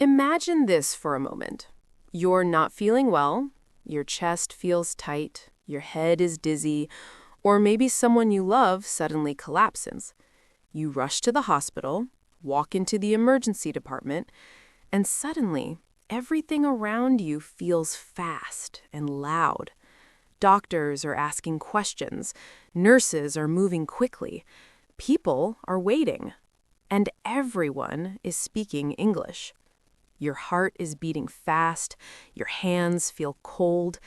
Imagine this for a moment. You're not feeling well, your chest feels tight, your head is dizzy, or maybe someone you love suddenly collapses. You rush to the hospital, walk into the emergency department, and suddenly everything around you feels fast and loud. Doctors are asking questions, nurses are moving quickly, people are waiting, and everyone is speaking English. Your heart is beating fast, your hands feel cold,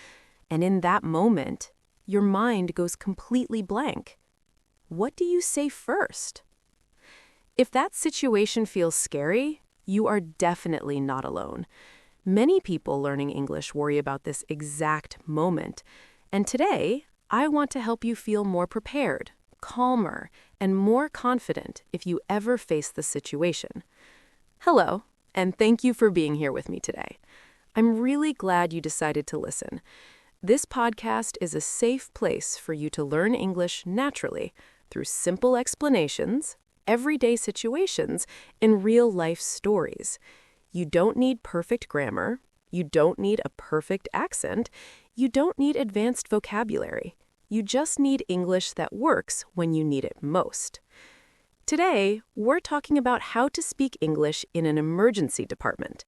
and in that moment, your mind goes completely blank. What do you say first? If that situation feels scary, you are definitely not alone. Many people learning English worry about this exact moment, and today, I want to help you feel more prepared, calmer, and more confident if you ever face this situation. Hello, and thank you for being here with me today. I'm really glad you decided to listen. This podcast is a safe place for you to learn English naturally through simple explanations, everyday situations, and real-life stories. You don't need perfect grammar. You don't need a perfect accent. You don't need advanced vocabulary. You just need English that works when you need it most. Today, we're talking about how to speak English in an emergency department.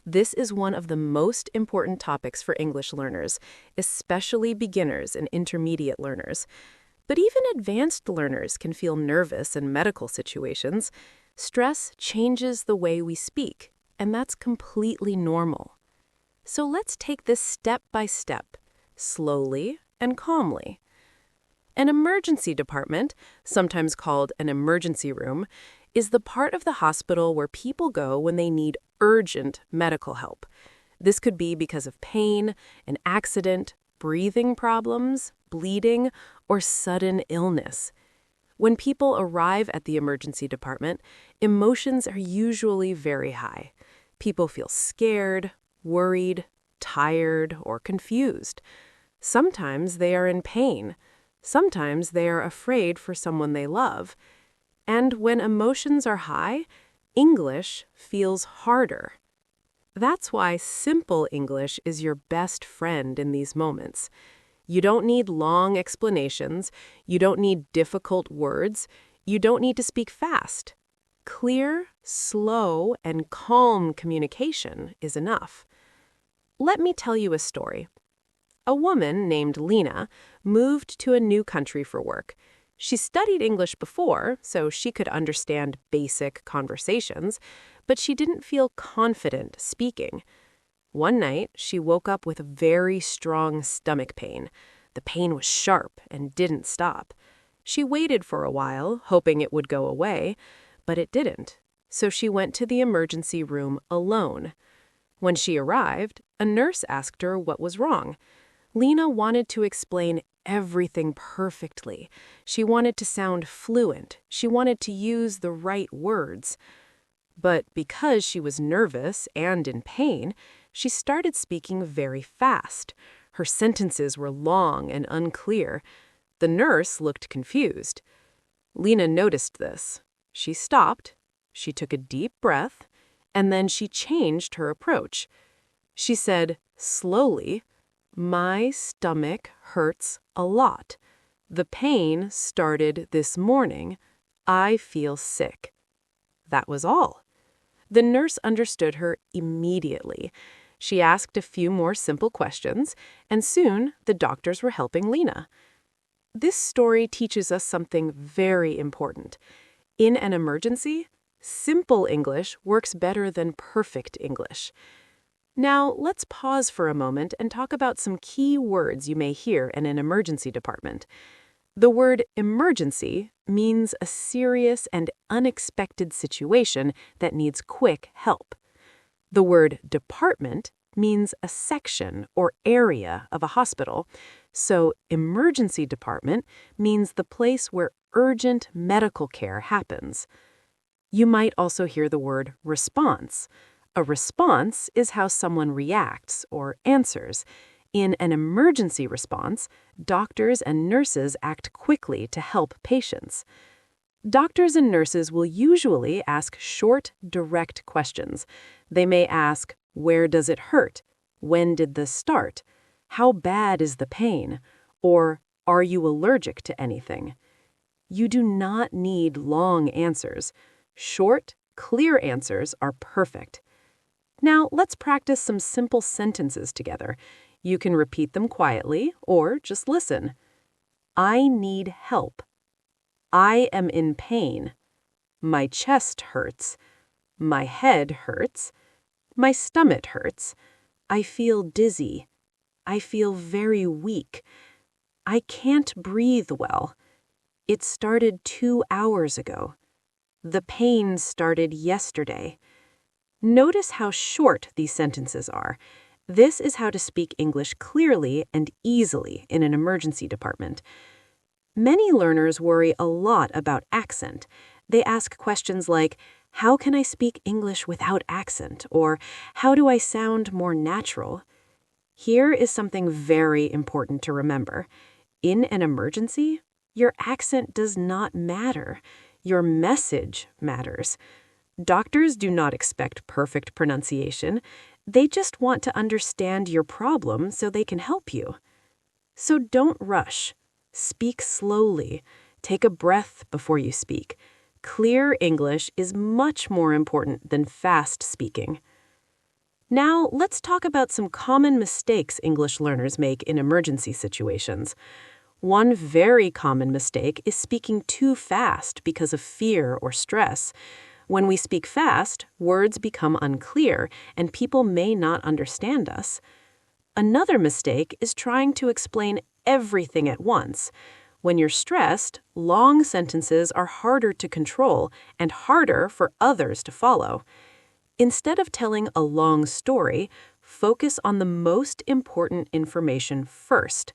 This is one of the most important topics for English learners, especially beginners and intermediate learners. But even advanced learners can feel nervous in medical situations. Stress changes the way we speak, and that's completely normal. So let's take this step by step, slowly and calmly. An emergency department, sometimes called an emergency room, is the part of the hospital where people go when they need urgent medical help. This could be because of pain, an accident, breathing problems, bleeding, or sudden illness. When people arrive at the emergency department, emotions are usually very high. People feel scared, worried, tired, or confused. Sometimes they are in pain. Sometimes they are afraid for someone they love. And when emotions are high, English feels harder. That's why simple English is your best friend in these moments. You don't need long explanations. You don't need difficult words. You don't need to speak fast. Clear, slow, and calm communication is enough. Let me tell you a story. A woman named Lena moved to a new country for work. She studied English before, so she could understand basic conversations, but she didn't feel confident speaking. One night, she woke up with a very strong stomach pain. The pain was sharp and didn't stop. She waited for a while, hoping it would go away, but it didn't. So she went to the emergency room alone. When she arrived, a nurse asked her what was wrong. Lena wanted to explain everything perfectly. She wanted to sound fluent. She wanted to use the right words. But because she was nervous and in pain, she started speaking very fast. Her sentences were long and unclear. The nurse looked confused. Lena noticed this. She stopped, she took a deep breath, and then she changed her approach. She said, slowly, "My stomach hurts a lot. The pain started this morning. I feel sick." That was all. The nurse understood her immediately. She asked a few more simple questions, and soon the doctors were helping Lena. This story teaches us something very important. In an emergency, simple English works better than perfect English. Now, let's pause for a moment and talk about some key words you may hear in an emergency department. The word emergency means a serious and unexpected situation that needs quick help. The word department means a section or area of a hospital, so emergency department means the place where urgent medical care happens. You might also hear the word response. A response is how someone reacts or answers. In an emergency response, doctors and nurses act quickly to help patients. Doctors and nurses will usually ask short, direct questions. They may ask, where does it hurt? When did this start? How bad is the pain? Or, are you allergic to anything? You do not need long answers. Short, clear answers are perfect. Now, let's practice some simple sentences together. You can repeat them quietly or just listen. I need help. I am in pain. My chest hurts. My head hurts. My stomach hurts. I feel dizzy. I feel very weak. I can't breathe well. It started 2 hours ago. The pain started yesterday. Notice how short these sentences are. This is how to speak English clearly and easily in an emergency department. Many learners worry a lot about accent. They ask questions like, how can I speak English without accent? Or how do I sound more natural? Here is something very important to remember. In an emergency, your accent does not matter. Your message matters. Doctors do not expect perfect pronunciation. They just want to understand your problem so they can help you. So don't rush. Speak slowly. Take a breath before you speak. Clear English is much more important than fast speaking. Now, let's talk about some common mistakes English learners make in emergency situations. One very common mistake is speaking too fast because of fear or stress. When we speak fast, words become unclear and people may not understand us. Another mistake is trying to explain everything at once. When you're stressed, long sentences are harder to control and harder for others to follow. Instead of telling a long story, focus on the most important information first.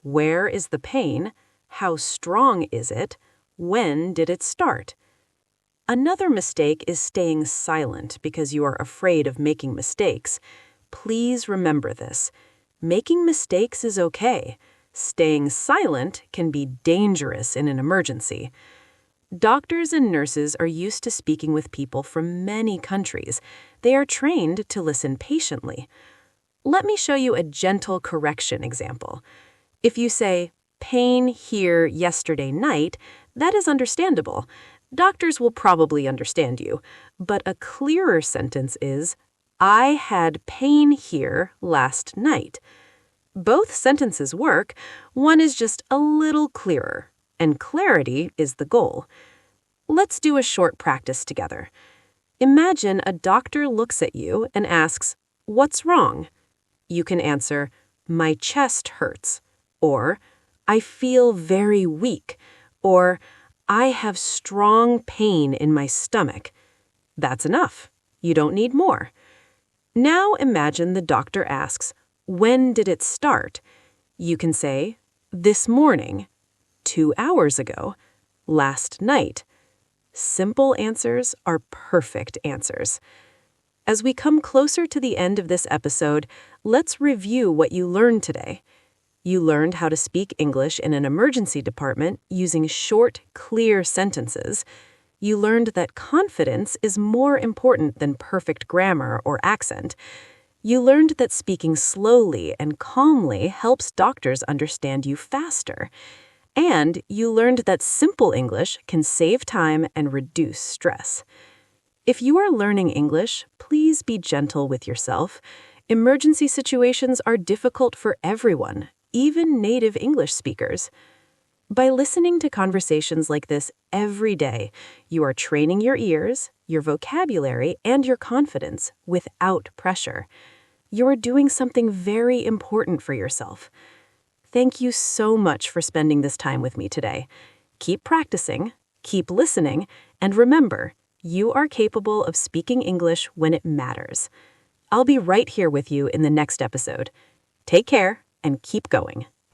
Where is the pain? How strong is it? When did it start? Another mistake is staying silent because you are afraid of making mistakes. Please remember this. Making mistakes is okay. Staying silent can be dangerous in an emergency. Doctors and nurses are used to speaking with people from many countries. They are trained to listen patiently. Let me show you a gentle correction example. If you say, pain here yesterday night, that is understandable. Doctors will probably understand you. But a clearer sentence is, I had pain here last night. Both sentences work. One is just a little clearer. And clarity is the goal. Let's do a short practice together. Imagine a doctor looks at you and asks, what's wrong? You can answer, my chest hurts, or I feel very weak, or I have strong pain in my stomach. That's enough. You don't need more. Now imagine the doctor asks, when did it start? You can say, this morning. 2 hours ago, last night. Simple answers are perfect answers. As we come closer to the end of this episode, let's review what you learned today. You learned how to speak English in an emergency department using short, clear sentences. You learned that confidence is more important than perfect grammar or accent. You learned that speaking slowly and calmly helps doctors understand you faster. And you learned that simple English can save time and reduce stress. If you are learning English, please be gentle with yourself. Emergency situations are difficult for everyone, even native English speakers. By listening to conversations like this every day, you are training your ears, your vocabulary, and your confidence without pressure. You are doing something very important for yourself. Thank you so much for spending this time with me today. Keep practicing, keep listening, and remember, you are capable of speaking English when it matters. I'll be right here with you in the next episode. Take care and keep going.